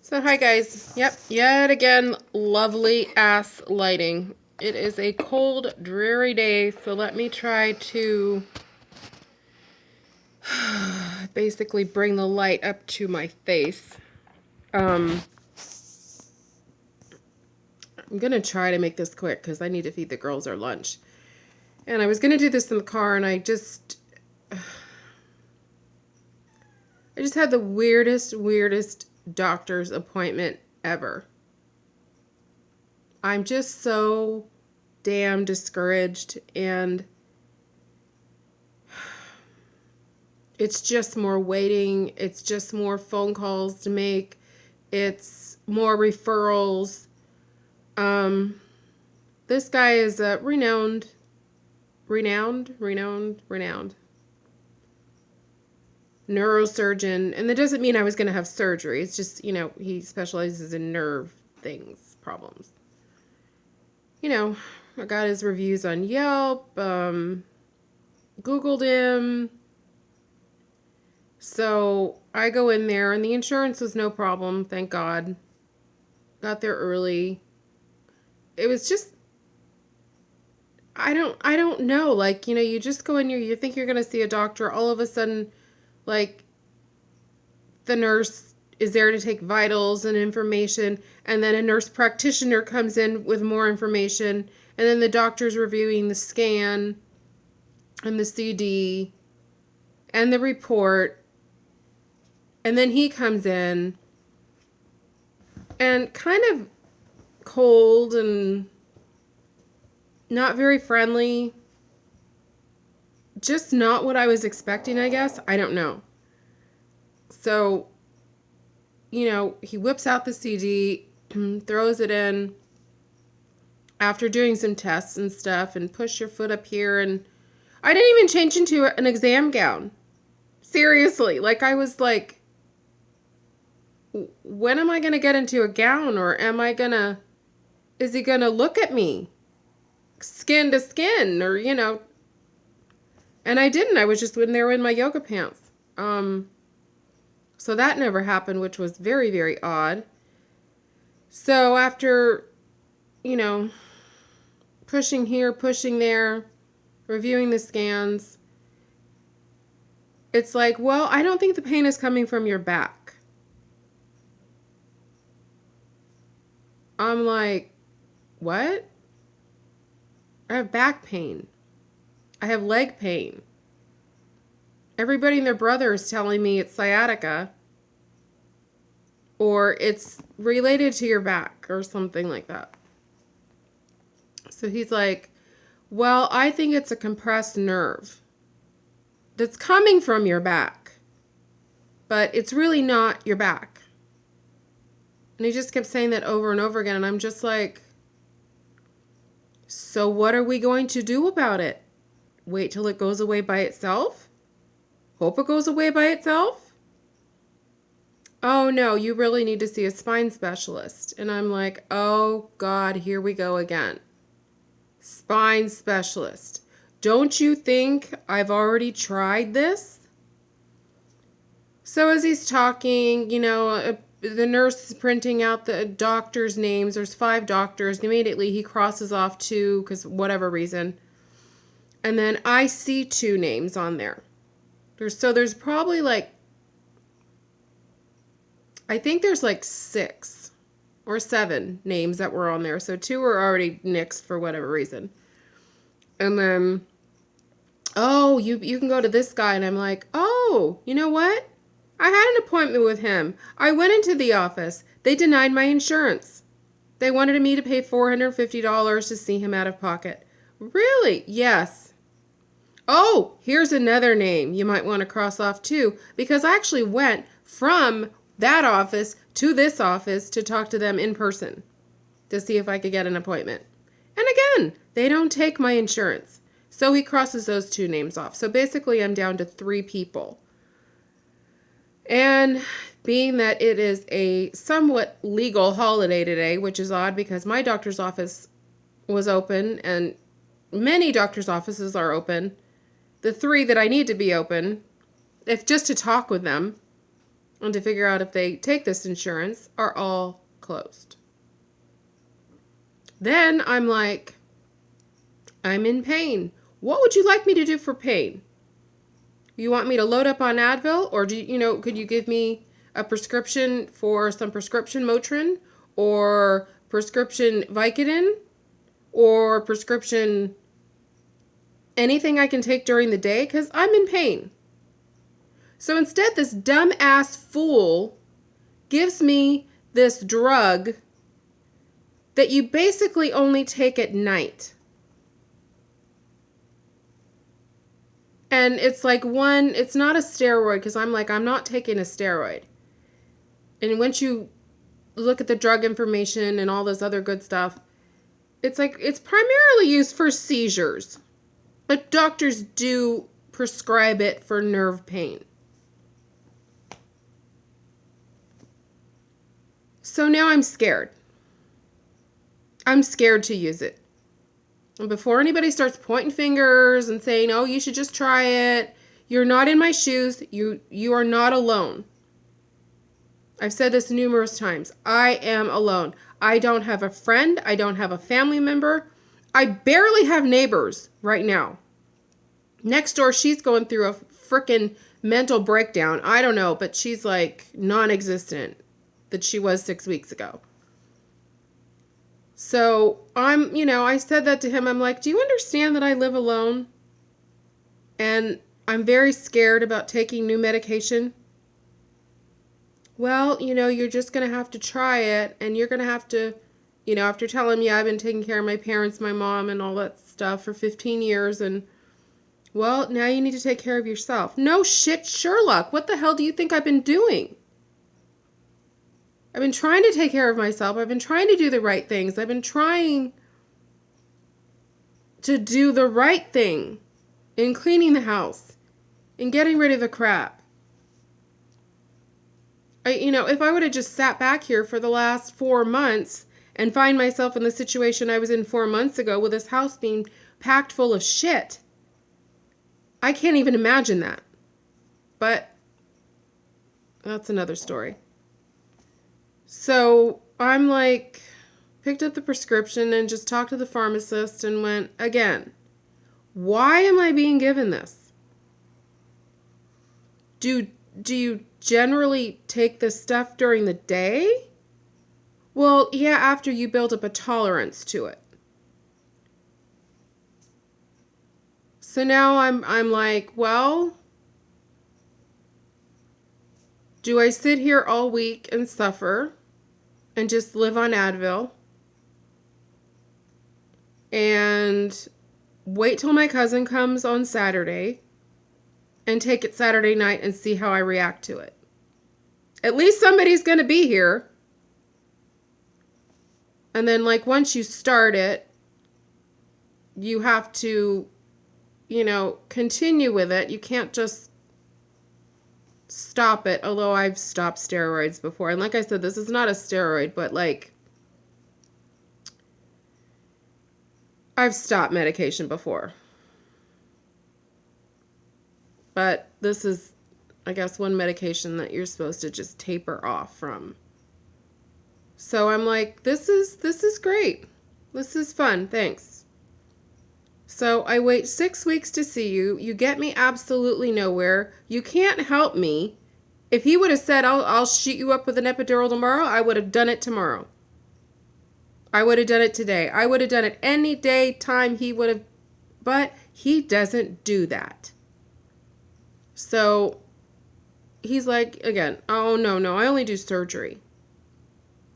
So hi guys. Yep, yet again, lovely ass lighting. It is a cold, dreary day, so let me try to basically bring the light up to my face. I'm gonna try to make this quick because I need to feed the girls their lunch. And I was gonna do this in the car, and I just had the weirdest doctor's appointment ever. I'm just so damn discouraged, and it's just more waiting. It's just more phone calls to make. It's more referrals. This guy is a renowned neurosurgeon. And that doesn't mean I was going to have surgery. It's just, he specializes in nerve things, problems. I got his reviews on Yelp, Googled him. So I go in there, and the insurance was no problem, thank God. Got there early. It was just, I don't know. Like, you just go in here, you think you're going to see a doctor. All of a sudden, like, the nurse is there to take vitals and information. And then a nurse practitioner comes in with more information. And then the doctor's reviewing the scan and the CD and the report. And then he comes in and kind of cold and not very friendly. Just not what I was expecting, I guess. I don't know. So, he whips out the CD, throws it in after doing some tests and stuff, and push your foot up here. And I didn't even change into an exam gown. Seriously. Like, I was like, when am I going to get into a gown? Or is he going to look at me skin to skin? Or, and I didn't. I was just in there in my yoga pants. So that never happened, which was very, very odd. So after, pushing here, pushing there, reviewing the scans, it's like, well, I don't think the pain is coming from your back. I'm like, what? I have back pain. I have leg pain. Everybody and their brother is telling me it's sciatica or it's related to your back or something like that. So he's like, well, I think it's a compressed nerve that's coming from your back, but it's really not your back. And he just kept saying that over and over again. And I'm just like, so what are we going to do about it? Wait till it goes away by itself? Hope it goes away by itself? Oh no, you really need to see a spine specialist. And I'm like, oh God, here we go again. Spine specialist. Don't you think I've already tried this? So as he's talking, the nurse is printing out the doctors' names. There's 5 doctors. Immediately he crosses off 2 because whatever reason. And then I see 2 names on there. There's probably I think there's 6 or 7 names that were on there. So 2 were already nixed for whatever reason. And then, oh, you can go to this guy. And I'm like, oh, you know what? I had an appointment with him. I went into the office. They denied my insurance. They wanted me to pay $450 to see him out of pocket. Really? Yes. Oh, here's another name you might want to cross off too, because I actually went from that office to this office to talk to them in person to see if I could get an appointment. And again, they don't take my insurance. So he crosses those 2 names off. So basically I'm down to 3 people. And being that it is a somewhat legal holiday today, which is odd because my doctor's office was open and many doctor's offices are open. The 3 that I need to be open, if just to talk with them. and to figure out if they take this insurance are all closed. Then I'm like, I'm in pain. What would you like me to do for pain? You want me to load up on Advil, or could you give me a prescription for some prescription Motrin or prescription Vicodin or prescription anything I can take during the day, because I'm in pain. So instead, this dumbass fool gives me this drug that you basically only take at night. And it's like it's not a steroid, because I'm like, I'm not taking a steroid. And once you look at the drug information and all this other good stuff, it's like it's primarily used for seizures. But doctors do prescribe it for nerve pain. So now I'm scared. I'm scared to use it. And before anybody starts pointing fingers and saying, oh, you should just try it, you're not in my shoes. You are not alone. I've said this numerous times. I am alone. I don't have a friend. I don't have a family member. I barely have neighbors right now. Next door, she's going through a freaking mental breakdown. I don't know, but she's like non-existent that she was 6 weeks ago. So I said that to him. I'm like, do you understand that I live alone? And I'm very scared about taking new medication. Well, you're just going to have to try it, and you're going to have to, after telling me I've been taking care of my parents, my mom, and all that stuff for 15 years, and, well, now you need to take care of yourself. No shit, Sherlock. What the hell do you think I've been doing? I've been trying to take care of myself. I've been trying to do the right things. I've been trying to do the right thing in cleaning the house, in getting rid of the crap. If I would have just sat back here for the last 4 months and find myself in the situation I was in 4 months ago with this house being packed full of shit, I can't even imagine that. But that's another story. So I'm like, picked up the prescription and just talked to the pharmacist and went, again, why am I being given this? Do you generally take this stuff during the day? Well, yeah, after you build up a tolerance to it. So now I'm like, well, do I sit here all week and suffer and just live on Advil and wait till my cousin comes on Saturday and take it Saturday night and see how I react to it? At least somebody's going to be here. And then, once you start it, you have to, continue with it. You can't just stop it, although I've stopped steroids before. And like I said, this is not a steroid, but I've stopped medication before. But this is, I guess, one medication that you're supposed to just taper off from. So I'm like, this is great. This is fun. Thanks. So I wait 6 weeks to see you. You get me absolutely nowhere. You can't help me. If he would have said, I'll shoot you up with an epidural tomorrow, I would have done it tomorrow. I would have done it today. I would have done it any day, time he would have. But he doesn't do that. So he's like, again, oh, no, I only do surgery.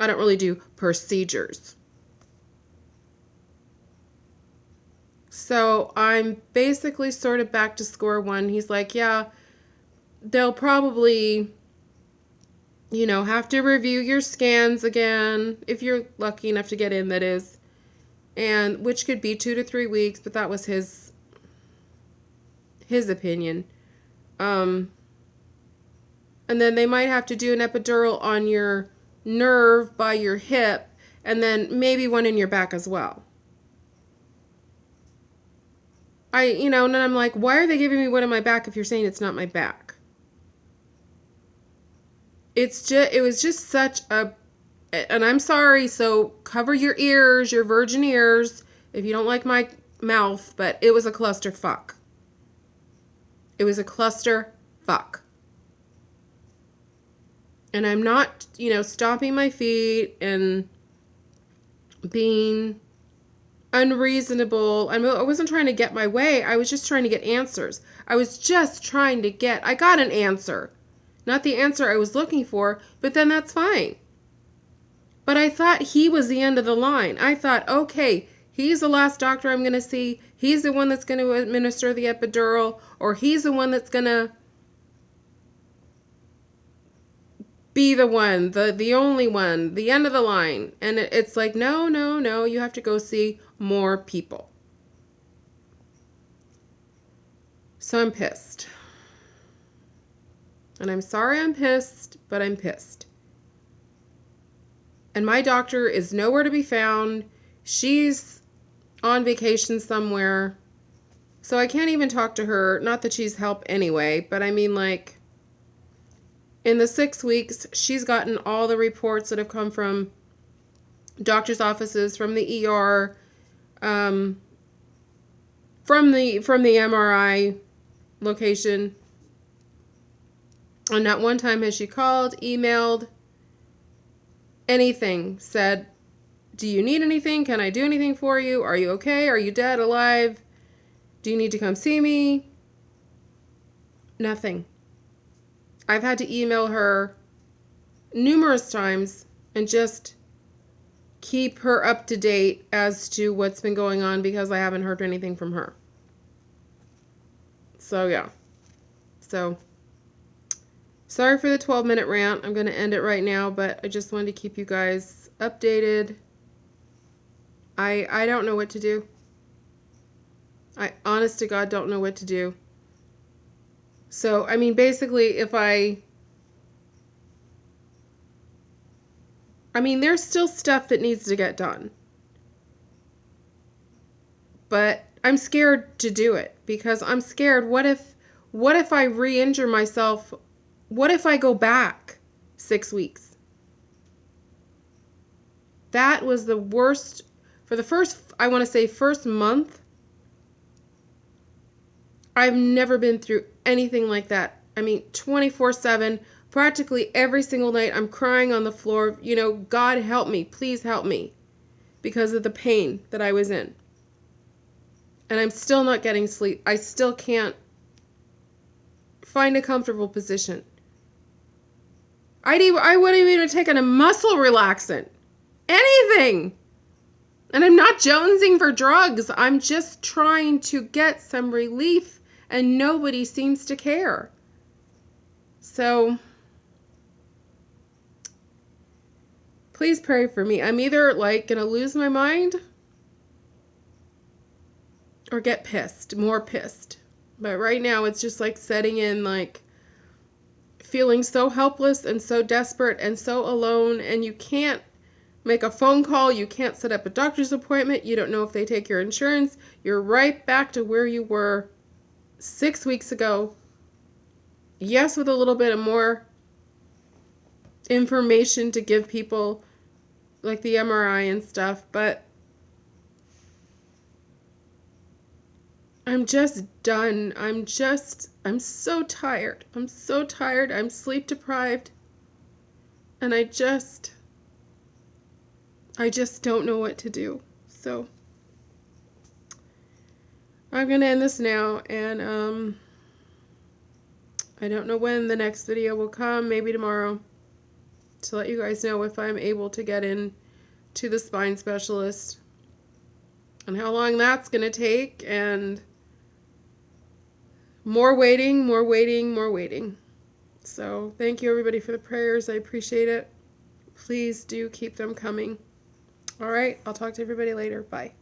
I don't really do procedures. So I'm basically sort of back to square one. He's like, yeah, they'll probably, have to review your scans again, if you're lucky enough to get in, that is. And which could be 2 to 3 weeks, but that was his opinion. And then they might have to do an epidural on your nerve by your hip, and then maybe one in your back as well. And then I'm like, why are they giving me one in my back if you're saying it's not my back? it was just such a, and I'm sorry, so cover your ears, your virgin ears, if you don't like my mouth, but it was a clusterfuck. It was a clusterfuck. And I'm not, stomping my feet and being unreasonable. I wasn't trying to get my way. I was just trying to get answers. I got an answer. Not the answer I was looking for, but then that's fine. But I thought he was the end of the line. I thought, okay, he's the last doctor I'm going to see. He's the one that's going to administer the epidural, or he's the one that's going to be the one, the only one, the end of the line. And it's like, no, you have to go see more people. So I'm pissed. And I'm sorry I'm pissed, but I'm pissed. And my doctor is nowhere to be found. She's on vacation somewhere. So I can't even talk to her. Not that she's help anyway, but I mean, like, in the 6 weeks, she's gotten all the reports that have come from doctor's offices, from the ER, from the MRI location. And not one time has she called, emailed, anything, said, do you need anything? Can I do anything for you? Are you okay? Are you dead, alive? Do you need to come see me? Nothing. I've had to email her numerous times and just keep her up to date as to what's been going on because I haven't heard anything from her. So, yeah. So, sorry for the 12-minute rant. I'm going to end it right now, but I just wanted to keep you guys updated. I don't know what to do. I, honest to God, don't know what to do. So, I mean, basically, there's still stuff that needs to get done. But I'm scared to do it because I'm scared. What if I re-injure myself? What if I go back 6 weeks? That was the worst for the first month. I've never been through anything like that. 24/7, practically every single night, I'm crying on the floor. God help me, please help me, because of the pain that I was in. And I'm still not getting sleep. I still can't find a comfortable position. I wouldn't even have taken a muscle relaxant. Anything. And I'm not jonesing for drugs. I'm just trying to get some relief, and nobody seems to care. So, please pray for me. I'm either going to lose my mind or get pissed, more pissed. But right now it's just setting in, feeling so helpless and so desperate and so alone, and you can't make a phone call, you can't set up a doctor's appointment, you don't know if they take your insurance. You're right back to where you were 6 weeks ago. Yes, with a little bit of more information to give people, like the MRI and stuff, but I'm just done. I'm so tired. I'm so tired. I'm sleep deprived. And I just don't know what to do. So I'm going to end this now, and I don't know when the next video will come, maybe tomorrow, to let you guys know if I'm able to get in to the spine specialist and how long that's going to take, and more waiting. So thank you everybody for the prayers. I appreciate it. Please do keep them coming. All right, I'll talk to everybody later. Bye.